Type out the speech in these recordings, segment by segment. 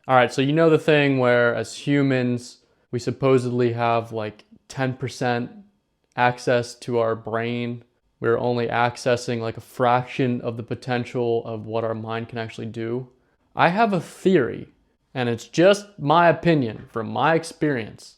All right, so you know the thing where as humans, we supposedly have like 10% access to our brain. We're only accessing like a fraction of the potential of what our mind can actually do. I have a theory, and it's just my opinion from my experience.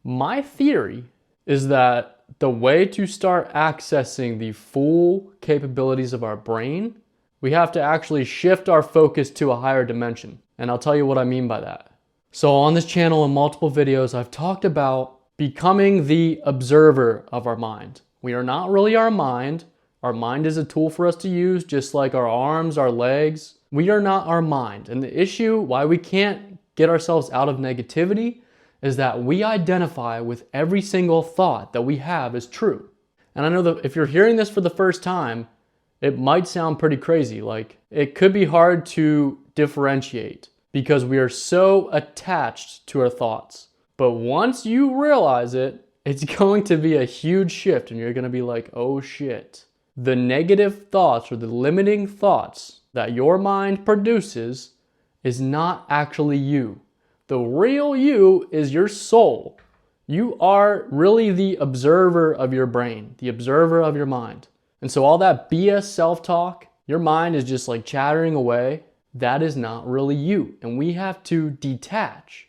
My theory is that the way to start accessing the full capabilities of our brain, we have to actually shift our focus to a higher dimension. And I'll tell you what I mean by that. So on this channel in multiple videos, I've talked about becoming the observer of our mind. We are not really our mind. Our mind is a tool for us to use, just like our arms, our legs. We are not our mind. And the issue why we can't get ourselves out of negativity is that we identify with every single thought that we have as true. And I know that if you're hearing this for the first time, it might sound pretty crazy. Like, it could be hard to differentiate because we are so attached to our thoughts. But once you realize it, it's going to be a huge shift and you're going to be like, oh shit. The negative thoughts or the limiting thoughts that your mind produces is not actually you. The real you is your soul. You are really the observer of your brain, the observer of your mind. And so all that BS self-talk, your mind is just like chattering away. That is not really you. And we have to detach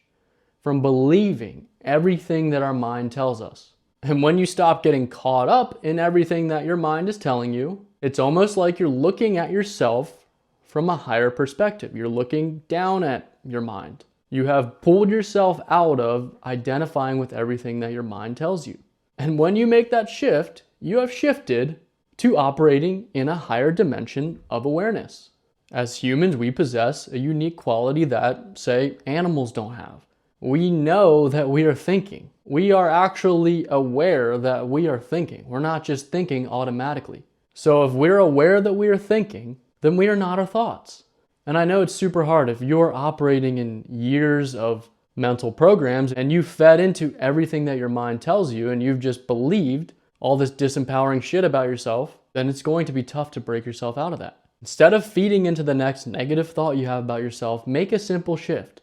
from believing everything that our mind tells us. And when you stop getting caught up in everything that your mind is telling you, it's almost like you're looking at yourself from a higher perspective. You're looking down at your mind. You have pulled yourself out of identifying with everything that your mind tells you. And when you make that shift, you have shifted to operating in a higher dimension of awareness. As humans, we possess a unique quality that, say, animals don't have. We know that we are thinking. We are actually aware that we are thinking. We're not just thinking automatically. So if we're aware that we are thinking, then we are not our thoughts. And I know it's super hard if you're operating in years of mental programs and you fed into everything that your mind tells you and you've just believed all this disempowering shit about yourself, then it's going to be tough to break yourself out of that. Instead of feeding into the next negative thought you have about yourself, make a simple shift.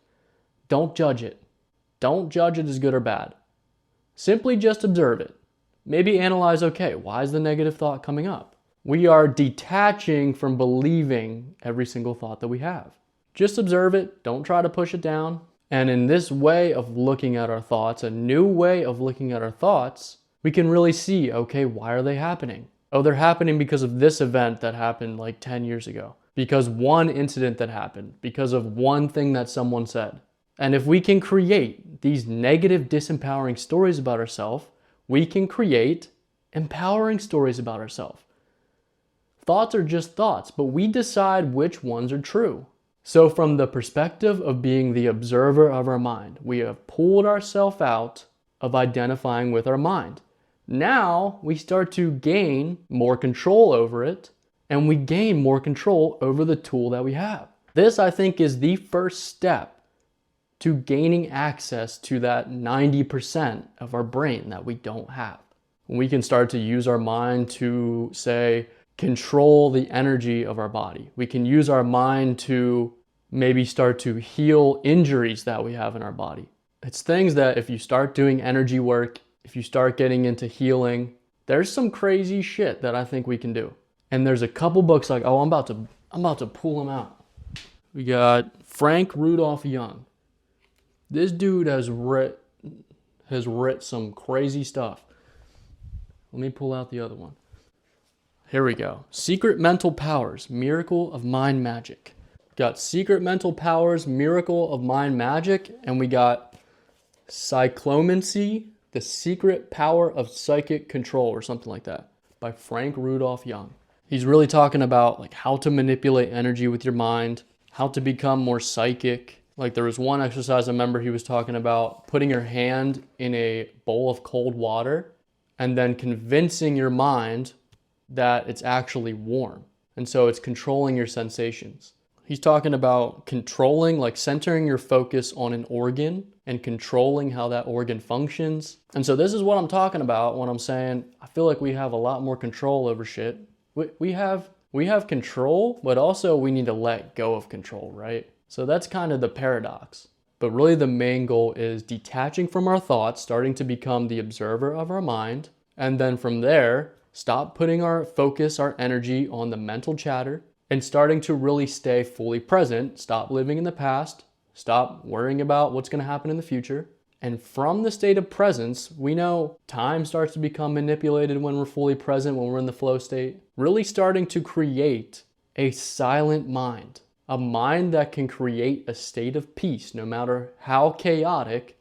Don't judge it. Don't judge it as good or bad. Simply just observe it. Maybe analyze, okay, why is the negative thought coming up? We are detaching from believing every single thought that we have. Just observe it. Don't try to push it down. And in this way of looking at our thoughts, a new way of looking at our thoughts, we can really see, okay, why are they happening? Oh, they're happening because of this event that happened like 10 years ago. Because one incident that happened. Because of one thing that someone said. And if we can create these negative, disempowering stories about ourselves, we can create empowering stories about ourselves. Thoughts are just thoughts, but we decide which ones are true. So from the perspective of being the observer of our mind, we have pulled ourselves out of identifying with our mind. Now we start to gain more control over it, and we gain more control over the tool that we have. This, I think, is the first step to gaining access to that 90% of our brain that we don't have. We can start to use our mind to, say, control the energy of our body. We can use our mind to maybe start to heal injuries that we have in our body. It's things that if you start doing energy work, if you start getting into healing, there's some crazy shit that I think we can do. And there's a couple books like, oh, I'm about to pull them out. We got Frank Rudolph Young. This dude has writ some crazy stuff. Let me pull out the other one. Here we go. Secret Mental Powers, Miracle of Mind Magic. Got Secret Mental Powers, Miracle of Mind Magic, and we got Cyclomancy, The Secret Power of Psychic Control, or something like that, by Frank Rudolph Young. He's really talking about like how to manipulate energy with your mind, how to become more psychic. Like there was one exercise I remember he was talking about putting your hand in a bowl of cold water and then convincing your mind that it's actually warm. And so it's controlling your sensations. He's talking about controlling, like centering your focus on an organ and controlling how that organ functions. And so this is what I'm talking about when I'm saying I feel like we have a lot more control over shit. We have control, but also we need to let go of control, right? So that's kind of the paradox. But really, the main goal is detaching from our thoughts, starting to become the observer of our mind. And then from there, stop putting our focus, our energy on the mental chatter, and starting to really stay fully present. Stop living in the past. Stop worrying about what's going to happen in the future. And from the state of presence, we know time starts to become manipulated when we're fully present, when we're in the flow state. Really starting to create a silent mind, a mind that can create a state of peace no matter how chaotic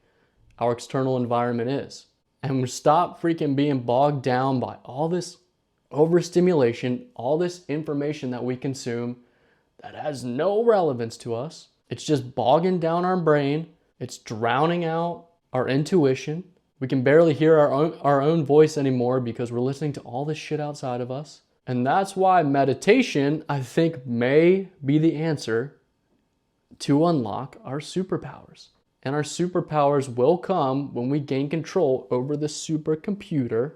our external environment is. And we stop freaking being bogged down by all this overstimulation, all this information that we consume that has no relevance to us. It's just bogging down our brain. It's drowning out our intuition. We can barely hear our own voice anymore because we're listening to all this shit outside of us. And that's why meditation, I think, may be the answer to unlock our superpowers. And our superpowers will come when we gain control over the supercomputer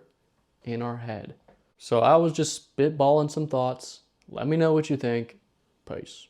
in our head. So I was just spitballing some thoughts. Let me know what you think. Peace.